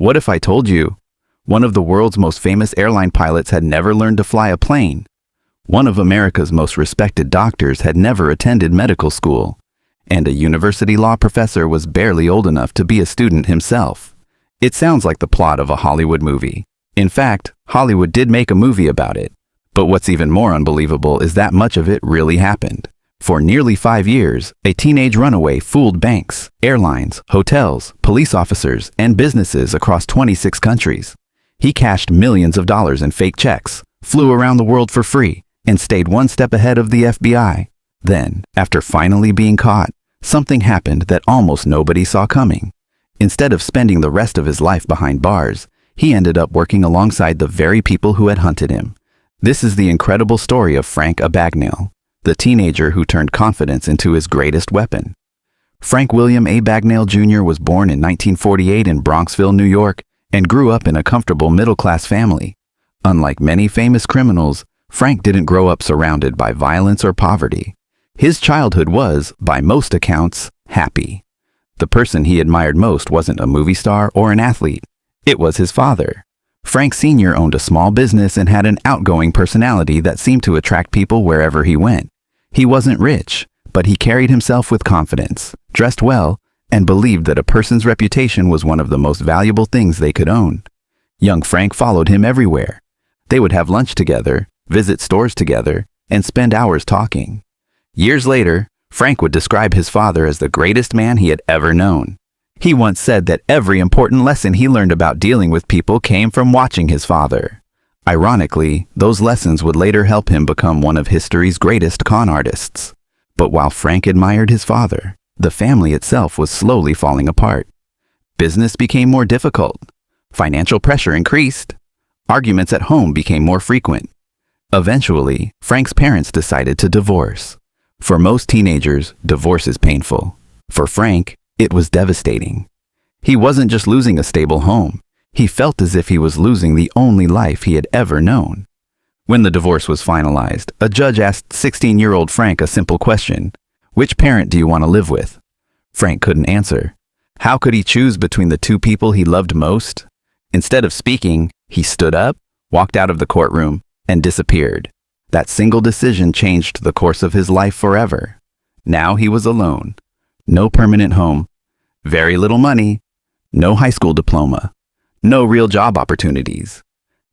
What if I told you one of the world's most famous airline pilots had never learned to fly a plane? One of America's most respected doctors had never attended medical school, and a university law professor was barely old enough to be a student himself. It sounds like the plot of a Hollywood movie. In fact, Hollywood did make a movie about it. But what's even more unbelievable is that much of it really happened. For nearly 5 years, a teenage runaway fooled banks, airlines, hotels, police officers, and businesses across 26 countries. He cashed millions of dollars in fake checks, flew around the world for free, and stayed one step ahead of the FBI. Then, after finally being caught, something happened that almost nobody saw coming. Instead of spending the rest of his life behind bars, he ended up working alongside the very people who had hunted him. This is the incredible story of Frank Abagnale, the teenager who turned confidence into his greatest weapon. Frank William Abagnale Jr. was born in 1948 in Bronxville, New York, and grew up in a comfortable middle-class family. Unlike many famous criminals, Frank didn't grow up surrounded by violence or poverty. His childhood was, by most accounts, happy. The person he admired most wasn't a movie star or an athlete. It was his father. Frank Sr. owned a small business and had an outgoing personality that seemed to attract people wherever he went. He wasn't rich, but he carried himself with confidence, dressed well, and believed that a person's reputation was one of the most valuable things they could own. Young Frank followed him everywhere. They would have lunch together, visit stores together, and spend hours talking. Years later, Frank would describe his father as the greatest man he had ever known. He once said that every important lesson he learned about dealing with people came from watching his father. Ironically, those lessons would later help him become one of history's greatest con artists. But while Frank admired his father, the family itself was slowly falling apart. Business became more difficult. Financial pressure increased. Arguments at home became more frequent. Eventually, Frank's parents decided to divorce. For most teenagers, divorce is painful. For Frank, it was devastating. He wasn't just losing a stable home. He felt as if he was losing the only life he had ever known. When the divorce was finalized, a judge asked 16-year-old Frank a simple question: which parent do you want to live with? Frank couldn't answer. How could he choose between the two people he loved most? Instead of speaking, he stood up, walked out of the courtroom, and disappeared. That single decision changed the course of his life forever. Now he was alone. No permanent home. Very little money. No high school diploma. No real job opportunities.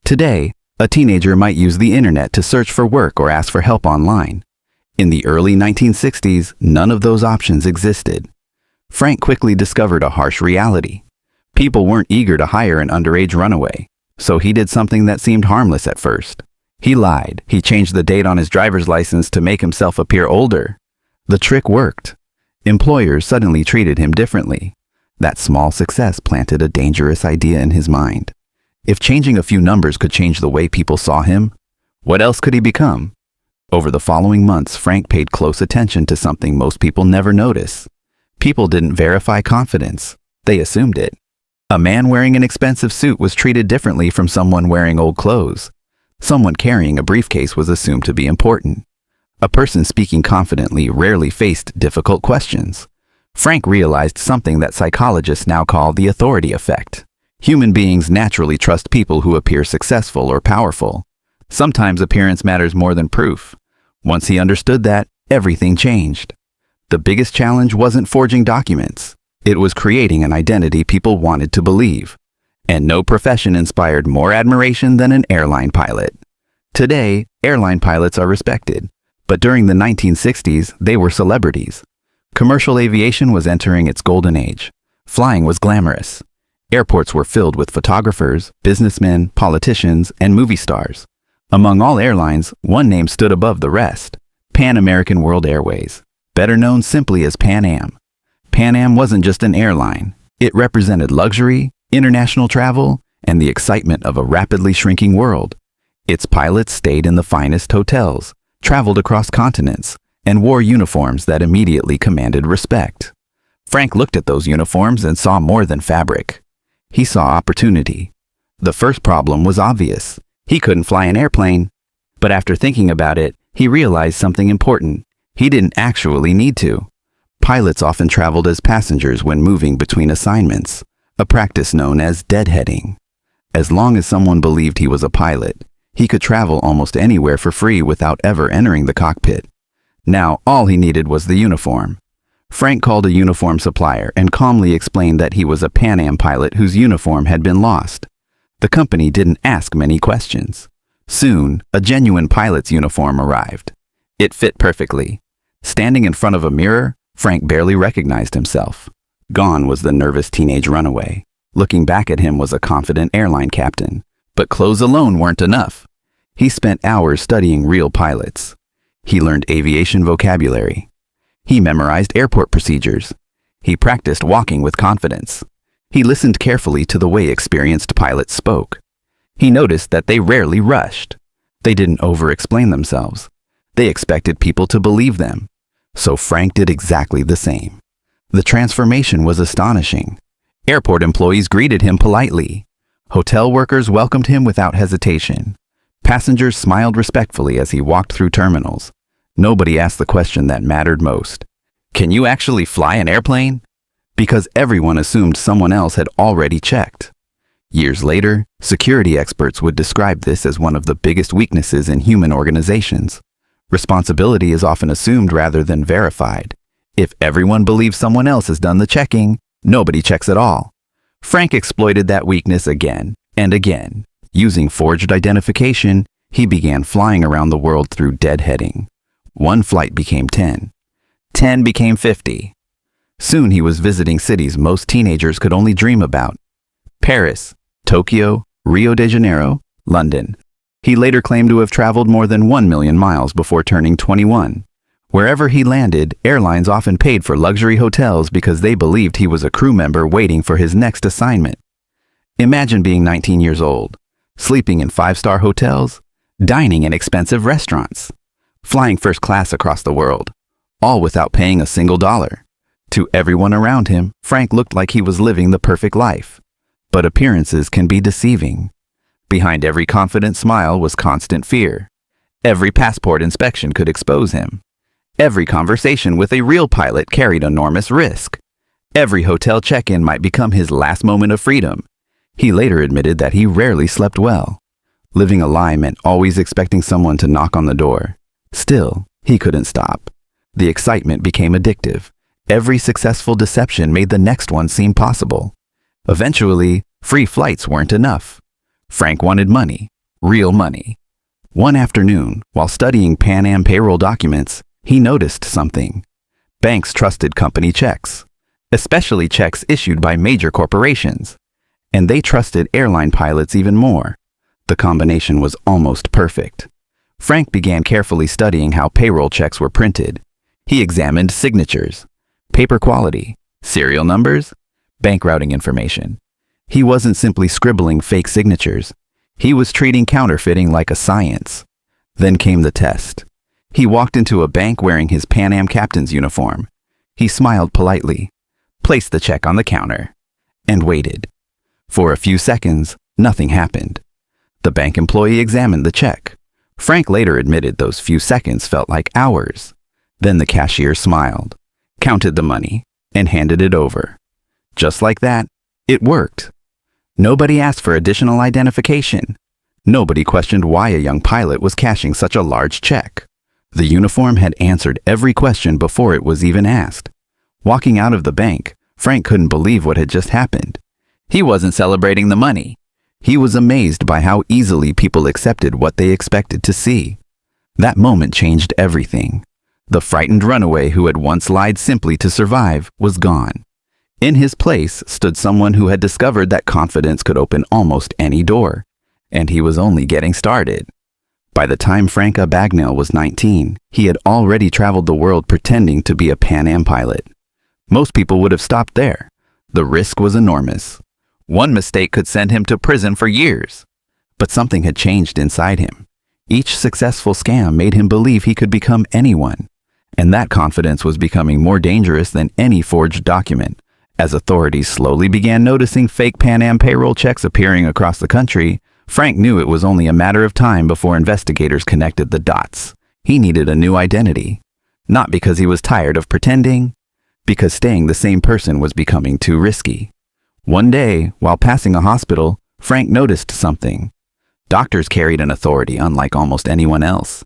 Today, a teenager might use the internet to search for work or ask for help online. In the early 1960s, none of those options existed. Frank quickly discovered a harsh reality. People weren't eager to hire an underage runaway, so he did something that seemed harmless at first. He lied. He changed the date on his driver's license to make himself appear older. The trick worked. Employers suddenly treated him differently. That small success planted a dangerous idea in his mind. If changing a few numbers could change the way people saw him, what else could he become? Over the following months, Frank paid close attention to something most people never notice. People didn't verify confidence. They assumed it. A man wearing an expensive suit was treated differently from someone wearing old clothes. Someone carrying a briefcase was assumed to be important. A person speaking confidently rarely faced difficult questions. Frank realized something that psychologists now call the authority effect. Human beings naturally trust people who appear successful or powerful. Sometimes appearance matters more than proof. Once he understood that, everything changed. The biggest challenge wasn't forging documents. It was creating an identity people wanted to believe. And no profession inspired more admiration than an airline pilot. Today, airline pilots are respected. But during the 1960s, they were celebrities. Commercial aviation was entering its golden age. Flying was glamorous. Airports were filled with photographers, businessmen, politicians, and movie stars. Among all airlines, one name stood above the rest: Pan American World Airways, better known simply as Pan Am. Pan Am wasn't just an airline. It represented luxury, international travel, and the excitement of a rapidly shrinking world. Its pilots stayed in the finest hotels, traveled across continents, and wore uniforms that immediately commanded respect. Frank looked at those uniforms and saw more than fabric. He saw opportunity. The first problem was obvious. He couldn't fly an airplane. But after thinking about it, he realized something important. He didn't actually need to. Pilots often traveled as passengers when moving between assignments. a practice known as deadheading. As long as someone believed he was a pilot, he could travel almost anywhere for free without ever entering the cockpit. Now, all he needed was the uniform. Frank called a uniform supplier and calmly explained that he was a Pan Am pilot whose uniform had been lost. The company didn't ask many questions. Soon, a genuine pilot's uniform arrived. It fit perfectly. Standing in front of a mirror, Frank barely recognized himself. Gone was the nervous teenage runaway. Looking back at him was a confident airline captain. But clothes alone weren't enough. He spent hours studying real pilots. He learned aviation vocabulary. He memorized airport procedures. He practiced walking with confidence. He listened carefully to the way experienced pilots spoke. He noticed that they rarely rushed. They didn't over-explain themselves. They expected people to believe them. So Frank did exactly the same. The transformation was astonishing. Airport employees greeted him politely. Hotel workers welcomed him without hesitation. Passengers smiled respectfully as he walked through terminals. Nobody asked the question that mattered most. Can you actually fly an airplane? Because everyone assumed someone else had already checked. Years later, security experts would describe this as one of the biggest weaknesses in human organizations. Responsibility is often assumed rather than verified. If everyone believes someone else has done the checking, nobody checks at all. Frank exploited that weakness again and again. Using forged identification, he began flying around the world through deadheading. One flight became 10. 10 became 50. Soon he was visiting cities most teenagers could only dream about. Paris, Tokyo, Rio de Janeiro, London. He later claimed to have traveled more than 1 million miles before turning 21. Wherever he landed, airlines often paid for luxury hotels because they believed he was a crew member waiting for his next assignment. Imagine being 19 years old, sleeping in 5-star hotels, dining in expensive restaurants, flying first class across the world, all without paying a single dollar. To everyone around him, Frank looked like he was living the perfect life. But appearances can be deceiving. Behind every confident smile was constant fear. Every passport inspection could expose him. Every conversation with a real pilot carried enormous risk. Every hotel check-in might become his last moment of freedom. He later admitted that he rarely slept well. Living a lie meant always expecting someone to knock on the door. Still, he couldn't stop. The excitement became addictive. Every successful deception made the next one seem possible. Eventually, free flights weren't enough. Frank wanted money, real money. One afternoon, while studying Pan Am payroll documents, he noticed something. Banks trusted company checks, especially checks issued by major corporations. And they trusted airline pilots even more. The combination was almost perfect. Frank began carefully studying how payroll checks were printed. He examined signatures, paper quality, serial numbers, bank routing information. He wasn't simply scribbling fake signatures. He was treating counterfeiting like a science. Then came the test. He walked into a bank wearing his Pan Am captain's uniform. He smiled politely, placed the check on the counter, and waited. For a few seconds, nothing happened. The bank employee examined the check. Frank later admitted those few seconds felt like hours. Then the cashier smiled, counted the money, and handed it over. Just like that, it worked. Nobody asked for additional identification. Nobody questioned why a young pilot was cashing such a large check. The uniform had answered every question before it was even asked. Walking out of the bank, Frank couldn't believe what had just happened. He wasn't celebrating the money. He was amazed by how easily people accepted what they expected to see. That moment changed everything. The frightened runaway who had once lied simply to survive was gone. In his place stood someone who had discovered that confidence could open almost any door, and he was only getting started. By the time Frank Abagnale was 19, he had already traveled the world pretending to be a Pan Am pilot. Most people would have stopped there. The risk was enormous. One mistake could send him to prison for years. But something had changed inside him. Each successful scam made him believe he could become anyone. And that confidence was becoming more dangerous than any forged document. As authorities slowly began noticing fake Pan Am payroll checks appearing across the country, Frank knew it was only a matter of time before investigators connected the dots. He needed a new identity. Not because he was tired of pretending, because staying the same person was becoming too risky. One day, while passing a hospital, Frank noticed something. Doctors carried an authority unlike almost anyone else.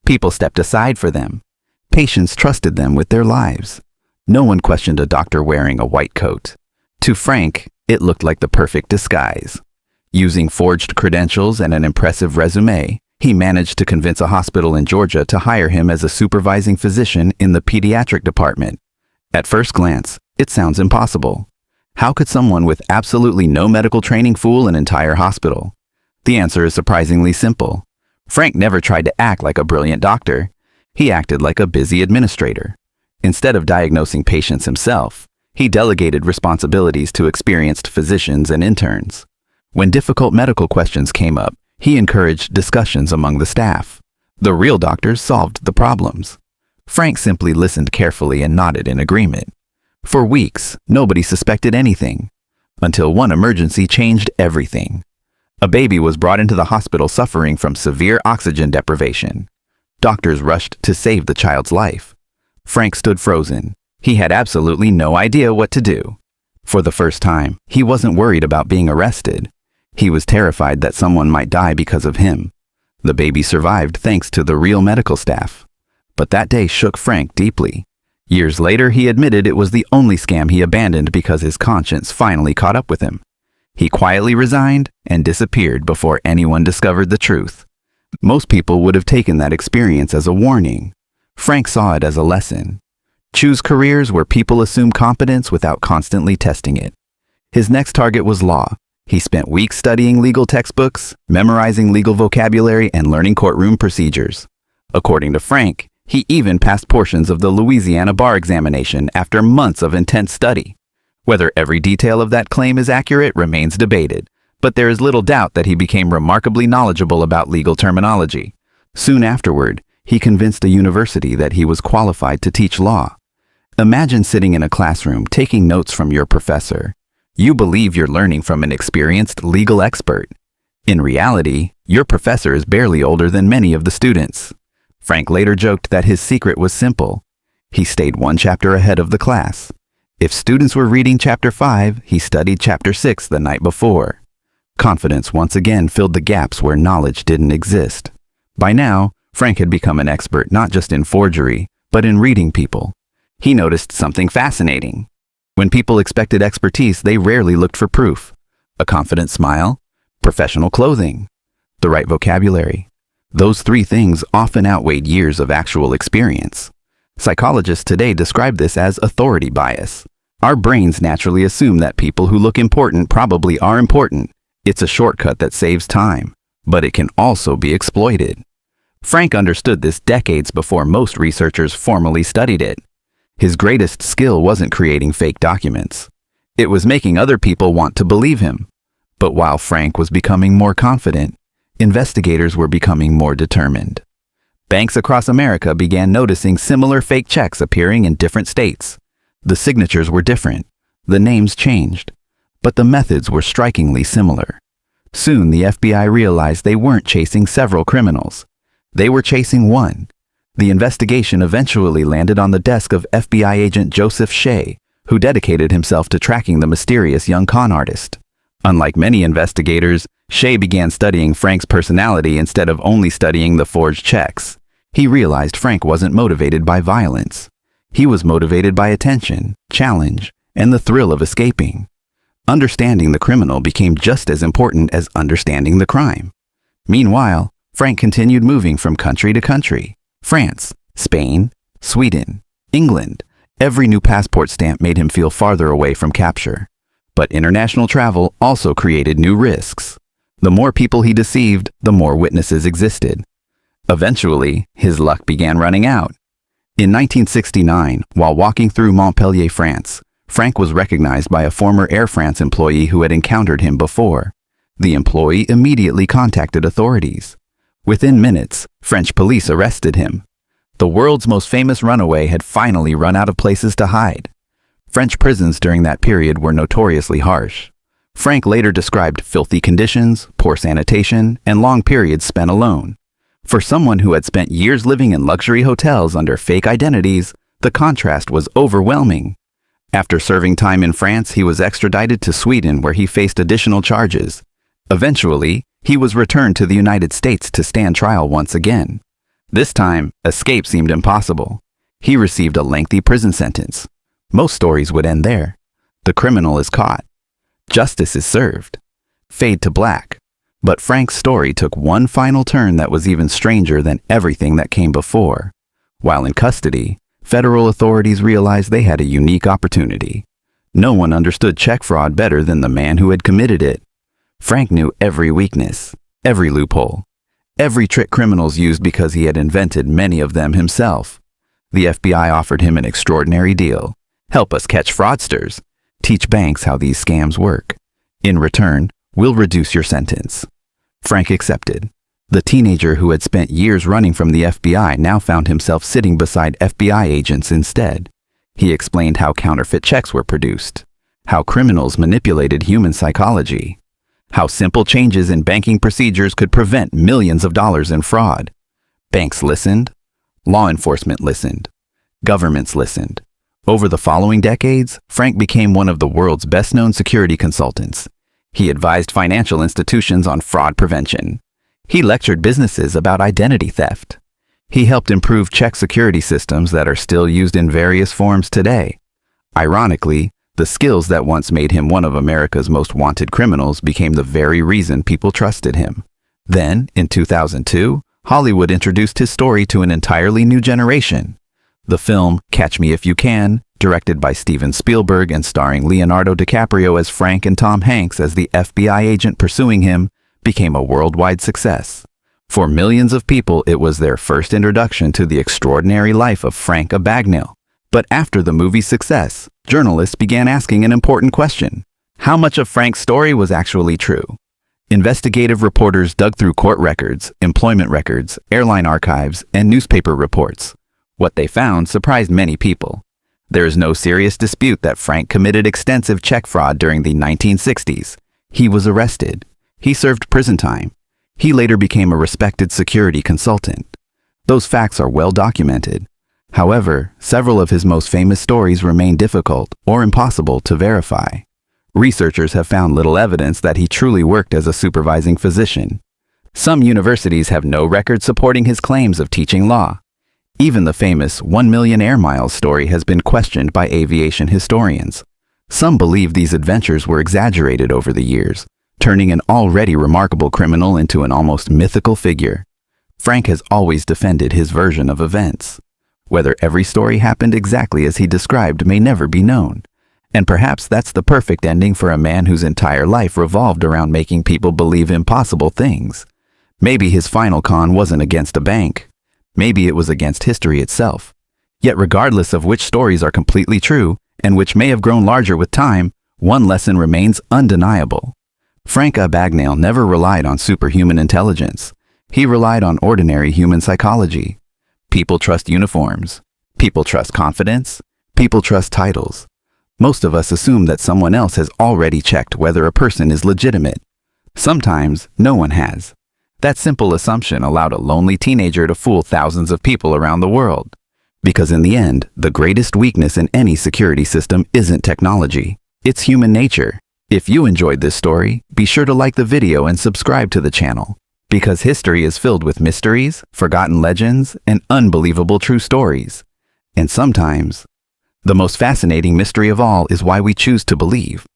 People stepped aside for them. Patients trusted them with their lives. No one questioned a doctor wearing a white coat. To Frank, it looked like the perfect disguise. Using forged credentials and an impressive resume, he managed to convince a hospital in Georgia to hire him as a supervising physician in the pediatric department. At first glance, it sounds impossible. How could someone with absolutely no medical training fool an entire hospital? The answer is surprisingly simple. Frank never tried to act like a brilliant doctor. He acted like a busy administrator. Instead of diagnosing patients himself, he delegated responsibilities to experienced physicians and interns. When difficult medical questions came up, he encouraged discussions among the staff. The real doctors solved the problems. Frank simply listened carefully and nodded in agreement. For weeks, nobody suspected anything, until one emergency changed everything. A baby was brought into the hospital suffering from severe oxygen deprivation. Doctors rushed to save the child's life. Frank stood frozen. He had absolutely no idea what to do. For the first time, he wasn't worried about being arrested. He was terrified that someone might die because of him. The baby survived thanks to the real medical staff. But that day shook Frank deeply. Years later, he admitted it was the only scam he abandoned because his conscience finally caught up with him. He quietly resigned and disappeared before anyone discovered the truth. Most people would have taken that experience as a warning. Frank saw it as a lesson. Choose careers where people assume competence without constantly testing it. His next target was law. He spent weeks studying legal textbooks, memorizing legal vocabulary, and learning courtroom procedures. According to Frank, he even passed portions of the Louisiana bar examination after months of intense study. Whether every detail of that claim is accurate remains debated, but there is little doubt that he became remarkably knowledgeable about legal terminology. Soon afterward, he convinced a university that he was qualified to teach law. Imagine sitting in a classroom taking notes from your professor. You believe you're learning from an experienced legal expert. In reality, your professor is barely older than many of the students. Frank later joked that his secret was simple. He stayed one chapter ahead of the class. If students were reading chapter 5, he studied chapter 6 the night before. Confidence once again filled the gaps where knowledge didn't exist. By now, Frank had become an expert not just in forgery, but in reading people. He noticed something fascinating. When people expected expertise, they rarely looked for proof. A confident smile, professional clothing, the right vocabulary. Those three things often outweighed years of actual experience. Psychologists today describe this as authority bias. Our brains naturally assume that people who look important probably are important. It's a shortcut that saves time, but it can also be exploited. Frank understood this decades before most researchers formally studied it. His greatest skill wasn't creating fake documents. It was making other people want to believe him. But while Frank was becoming more confident, investigators were becoming more determined. Banks across America began noticing similar fake checks appearing in different states. The signatures were different, the names changed, but the methods were strikingly similar. Soon the FBI realized they weren't chasing several criminals. They were chasing one. The investigation eventually landed on the desk of FBI agent Joseph Shea, who dedicated himself to tracking the mysterious young con artist. Unlike many investigators, Shea began studying Frank's personality instead of only studying the forged checks. He realized Frank wasn't motivated by violence. He was motivated by attention, challenge, and the thrill of escaping. Understanding the criminal became just as important as understanding the crime. Meanwhile, Frank continued moving from country to country. France, Spain, Sweden, England. Every new passport stamp made him feel farther away from capture. But international travel also created new risks. The more people he deceived, the more witnesses existed. Eventually, his luck began running out. In 1969, while walking through Montpellier, France, Frank was recognized by a former Air France employee who had encountered him before. The employee immediately contacted authorities. Within minutes, French police arrested him. The world's most famous runaway had finally run out of places to hide. French prisons during that period were notoriously harsh. Frank later described filthy conditions, poor sanitation, and long periods spent alone. For someone who had spent years living in luxury hotels under fake identities, the contrast was overwhelming. After serving time in France, he was extradited to Sweden where he faced additional charges. Eventually, he was returned to the United States to stand trial once again. This time, escape seemed impossible. He received a lengthy prison sentence. Most stories would end there. The criminal is caught. Justice is served. Fade to black. But Frank's story took one final turn that was even stranger than everything that came before. While in custody, federal authorities realized they had a unique opportunity. No one understood check fraud better than the man who had committed it. Frank knew every weakness, every loophole, every trick criminals used because he had invented many of them himself. The FBI offered him an extraordinary deal. Help us catch fraudsters. Teach banks how these scams work. In return, we'll reduce your sentence. Frank accepted. The teenager who had spent years running from the FBI now found himself sitting beside FBI agents instead. He explained how counterfeit checks were produced, how criminals manipulated human psychology, how simple changes in banking procedures could prevent millions of dollars in fraud. Banks listened. Law enforcement listened. Governments listened. Over the following decades, Frank became one of the world's best-known security consultants. He advised financial institutions on fraud prevention. He lectured businesses about identity theft. He helped improve check security systems that are still used in various forms today. Ironically, the skills that once made him one of America's most wanted criminals became the very reason people trusted him. Then, in 2002, Hollywood introduced his story to an entirely new generation. The film Catch Me If You Can, directed by Steven Spielberg and starring Leonardo DiCaprio as Frank and Tom Hanks as the FBI agent pursuing him, became a worldwide success. For millions of people, it was their first introduction to the extraordinary life of Frank Abagnale. But after the movie's success, journalists began asking an important question. How much of Frank's story was actually true? Investigative reporters dug through court records, employment records, airline archives, and newspaper reports. What they found surprised many people. There is no serious dispute that Frank committed extensive check fraud during the 1960s. He was arrested. He served prison time. He later became a respected security consultant. Those facts are well documented. However, several of his most famous stories remain difficult or impossible to verify. Researchers have found little evidence that he truly worked as a supervising physician. Some universities have no record supporting his claims of teaching law. Even the famous 1 million air miles story has been questioned by aviation historians. Some believe these adventures were exaggerated over the years, turning an already remarkable criminal into an almost mythical figure. Frank has always defended his version of events. Whether every story happened exactly as he described may never be known. And perhaps that's the perfect ending for a man whose entire life revolved around making people believe impossible things. Maybe his final con wasn't against a bank. Maybe it was against history itself. Yet regardless of which stories are completely true, and which may have grown larger with time, one lesson remains undeniable. Frank Abagnale never relied on superhuman intelligence. He relied on ordinary human psychology. People trust uniforms. People trust confidence. People trust titles. Most of us assume that someone else has already checked whether a person is legitimate. Sometimes, no one has. That simple assumption allowed a lonely teenager to fool thousands of people around the world. Because in the end, the greatest weakness in any security system isn't technology. It's human nature. If you enjoyed this story, be sure to like the video and subscribe to the channel. Because history is filled with mysteries, forgotten legends, and unbelievable true stories. And sometimes, the most fascinating mystery of all is why we choose to believe.